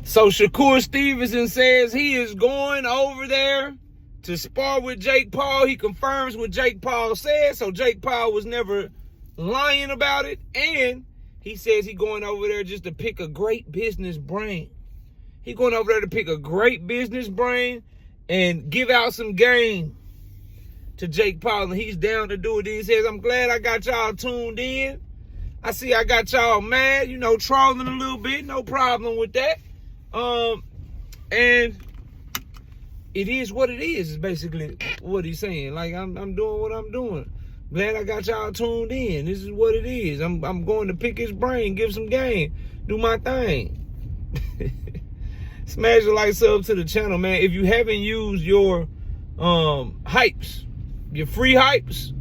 So Shakur Stevenson says he is going over there to spar with Jake Paul. He confirms what Jake Paul said. So Jake Paul was never lying about it. And he says he's going over there just to pick a great business brain. He's going over there to pick a great business brain and give out some game to Jake Paul. And he's down to do it. He says, I'm glad I got y'all tuned in. I see I got y'all mad, trolling a little bit. No problem with that. And it is what it is basically what he's saying. Like, I'm doing what I'm doing. Glad I got y'all tuned in. This is what it is. I'm going to pick his brain, give some game, do my thing. Smash the like sub to the channel, man. If you haven't used your hypes, your free hypes,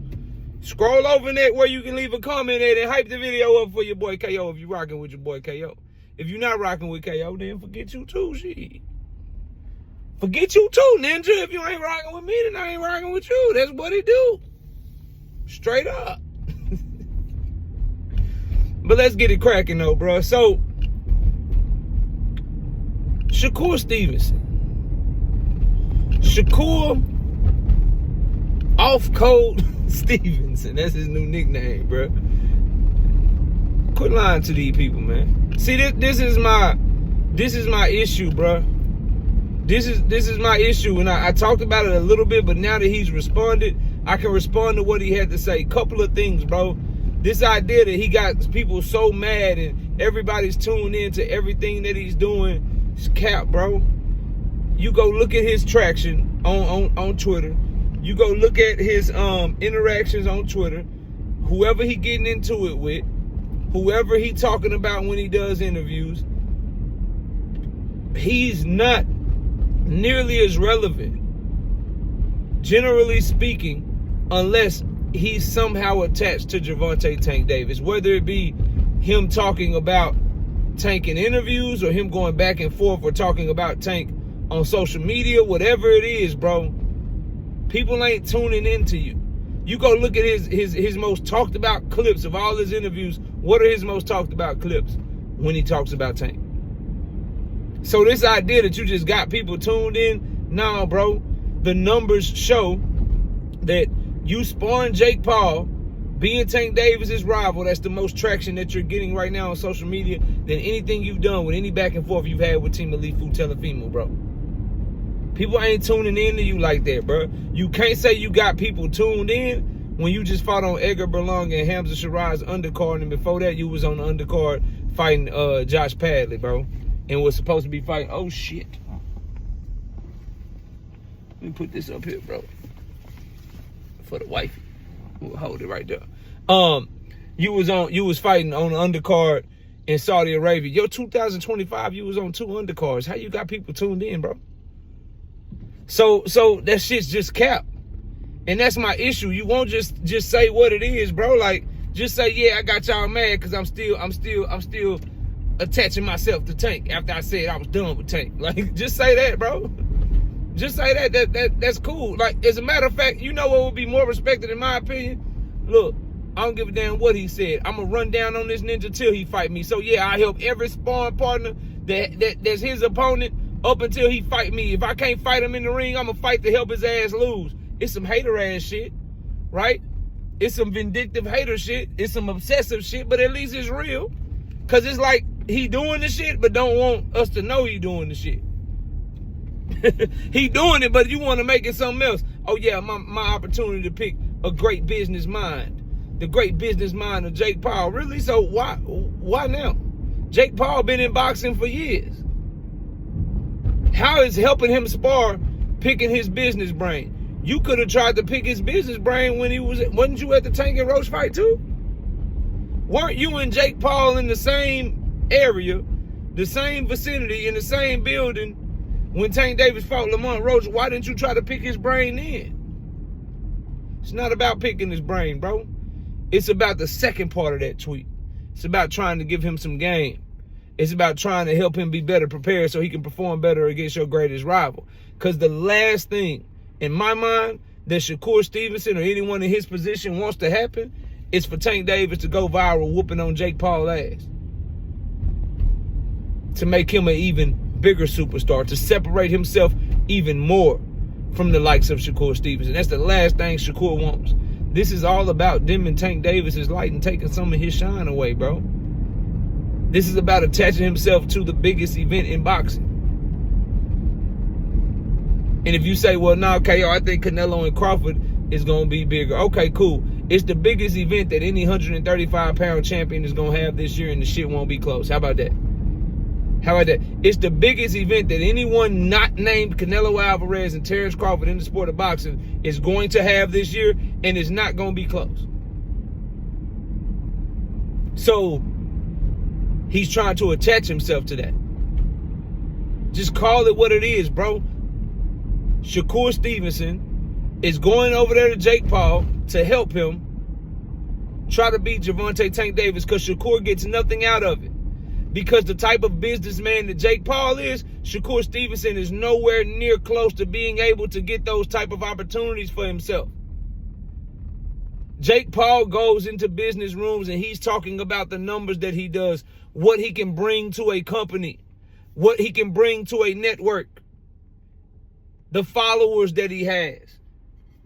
scroll over in there where you can leave a comment at and hype the video up for your boy KO if you're rocking with your boy KO. If you're not rocking with KO, then forget you too, shit. Forget you too, Ninja. If you ain't rocking with me, then I ain't rocking with you. That's what it do. Straight up. But let's get it cracking though, bro. So, Shakur Stevenson. Shakur Off Code Stevenson. That's his new nickname, bro. Quit lying to these people, man. See, this is my issue, bro. This is my issue, and I talked about it a little bit, but now that he's responded, I can respond to what he had to say. Couple of things, bro. This idea that he got people so mad and everybody's tuned in to everything that he's doing is cap, bro. You go look at his traction on Twitter. You go look at his interactions on Twitter. Whoever he getting into it with, whoever he talking about when he does interviews, he's not nearly as relevant, generally speaking, unless he's somehow attached to Gervonta Tank Davis, whether it be him talking about Tank in interviews or him going back and forth or talking about Tank on social media, whatever it is, bro. People ain't tuning into you. You go look at his most talked about clips of all his interviews. What are his most talked about clips when he talks about Tank? So this idea that you just got people tuned in, nah, bro. The numbers show that you sparring Jake Paul, being Tank Davis's rival, that's the most traction that you're getting right now on social media than anything you've done with any back and forth you've had with Team Elite Food Telefimo, bro. People ain't tuning in to you like that, bro. You can't say you got people tuned in when you just fought on Edgar Berlanga and Hamza Shiraz's undercard, and before that you was on the undercard fighting Josh Padley, bro. And was supposed to be fighting, oh shit. Let me put this up here, bro. For the wifey. We'll hold it right there. You was fighting on the undercard in Saudi Arabia. Your 2025, you was on 2 undercards. How you got people tuned in, bro? So that shit's just cap. And that's my issue. You won't just say what it is, bro. Like, just say, yeah, I got y'all mad because I'm still attaching myself to Tank after I said I was done with Tank. Like, just say that, bro. Just say that's cool. Like, as a matter of fact, you know what would be more respected in my opinion? Look, I don't give a damn what he said. I'm gonna run down on this ninja till he fight me. So yeah, I help every sparring partner that's his opponent up until he fight me. If I can't fight him in the ring, I'm gonna fight to help his ass lose. It's some hater ass shit, right? It's some vindictive hater shit. It's some obsessive shit, but at least it's real. Cause it's like he doing the shit, but don't want us to know he doing the shit. He doing it, but you want to make it something else. Oh yeah, my opportunity to pick a great business mind. The great business mind of Jake Paul. Really? So why now? Jake Paul been in boxing for years. How is helping him spar picking his business brain? You could have tried to pick his business brain when wasn't you at the Tank and Roach fight too? Weren't you and Jake Paul in the same area, the same vicinity, in the same building when Tank Davis fought Lamont Roach? Why didn't you try to pick his brain then? It's not about picking his brain, bro. It's about the second part of that tweet. It's about trying to give him some game. It's about trying to help him be better prepared so he can perform better against your greatest rival. Because the last thing, in my mind, that Shakur Stevenson or anyone in his position wants to happen is for Tank Davis to go viral whooping on Jake Paul's ass. To make him an even bigger superstar, to separate himself even more from the likes of Shakur Stevenson. That's the last thing Shakur wants. This is all about dimming Tank Davis's light and taking some of his shine away, bro. This is about attaching himself to the biggest event in boxing. And if you say, well, no, KO, I think Canelo and Crawford is going to be bigger. Okay, cool. It's the biggest event that any 135-pound champion is going to have this year, and the shit won't be close. How about that? How about that? It's the biggest event that anyone not named Canelo Alvarez and Terrence Crawford in the sport of boxing is going to have this year, and it's not going to be close. So he's trying to attach himself to that. Just call it what it is, bro. Shakur Stevenson is going over there to Jake Paul to help him try to beat Gervonta Tank Davis, because Shakur gets nothing out of it. Because the type of businessman that Jake Paul is, Shakur Stevenson is nowhere near close to being able to get those type of opportunities for himself. Jake Paul goes into business rooms and he's talking about the numbers that he does, what he can bring to a company, what he can bring to a network, the followers that he has,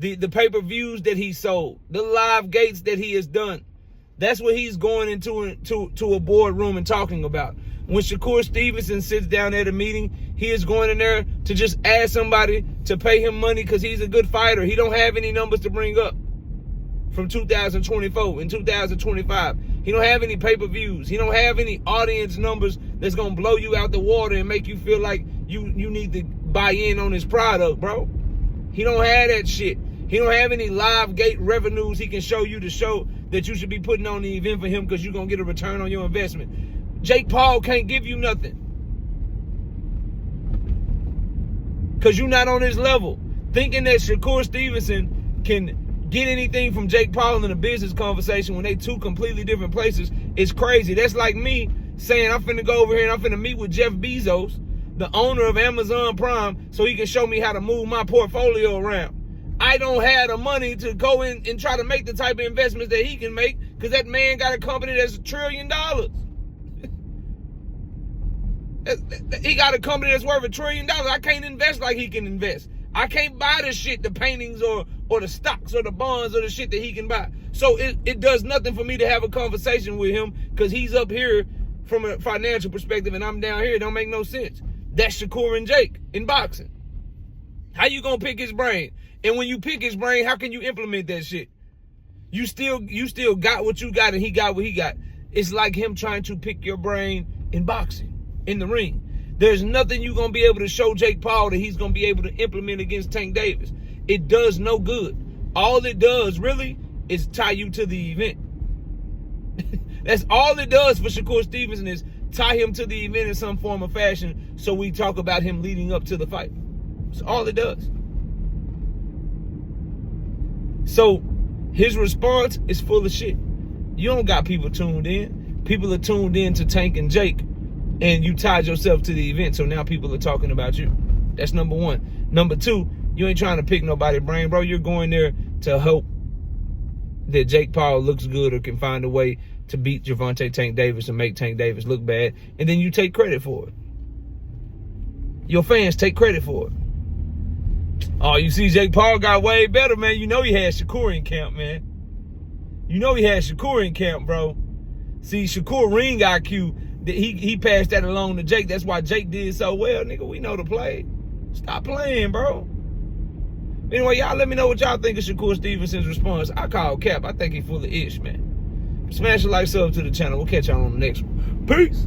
the pay-per-views that he sold, the live gates that he has done. That's what he's going into a boardroom and talking about. When Shakur Stevenson sits down at a meeting, he is going in there to just ask somebody to pay him money because he's a good fighter. He don't have any numbers to bring up from 2024 and 2025. He don't have any pay-per-views. He don't have any audience numbers that's going to blow you out the water and make you feel like you need to buy in on his product, bro. He don't have that shit. He don't have any live gate revenues he can show you to show that you should be putting on the event for him because you're going to get a return on your investment. Jake Paul can't give you nothing because you're not on his level. Thinking that Shakur Stevenson can get anything from Jake Paul in a business conversation when they two completely different places is crazy. That's like me saying I'm finna go over here and I'm finna meet with Jeff Bezos, the owner of Amazon Prime, so he can show me how to move my portfolio around. I don't have the money to go in and try to make the type of investments that he can make because that man got a company that's $1 trillion. He got a company that's worth $1 trillion. I can't invest like he can invest. I can't buy the shit, the paintings or the stocks or the bonds or the shit that he can buy. So it does nothing for me to have a conversation with him because he's up here from a financial perspective and I'm down here. It don't make no sense. That's Shakur and Jake in boxing. How you gonna pick his brain? And when you pick his brain, how can you implement that shit? You still got what you got and he got what he got. It's like him trying to pick your brain in boxing, in the ring. There's nothing you're going to be able to show Jake Paul that he's going to be able to implement against Tank Davis. It does no good. All it does really is tie you to the event. That's all it does for Shakur Stevenson, is tie him to the event in some form or fashion so we talk about him leading up to the fight. That's all it does. So his response is full of shit. You don't got people tuned in. People are tuned in to Tank and Jake, and you tied yourself to the event, so now people are talking about you. That's number one. Number two, you ain't trying to pick nobody's brain, bro. You're going there to hope that Jake Paul looks good or can find a way to beat Gervonta Tank Davis and make Tank Davis look bad, and then you take credit for it. Your fans take credit for it. Oh, you see Jake Paul got way better, man. You know he had Shakur in camp, man. You know he had Shakur in camp, bro. See, Shakur ring IQ, he passed that along to Jake. That's why Jake did so well, nigga. We know the play. Stop playing, bro. Anyway, y'all let me know what y'all think of Shakur Stevenson's response. I call cap. I think he full of ish, man. Smash a like, sub to the channel. We'll catch y'all on the next one. Peace.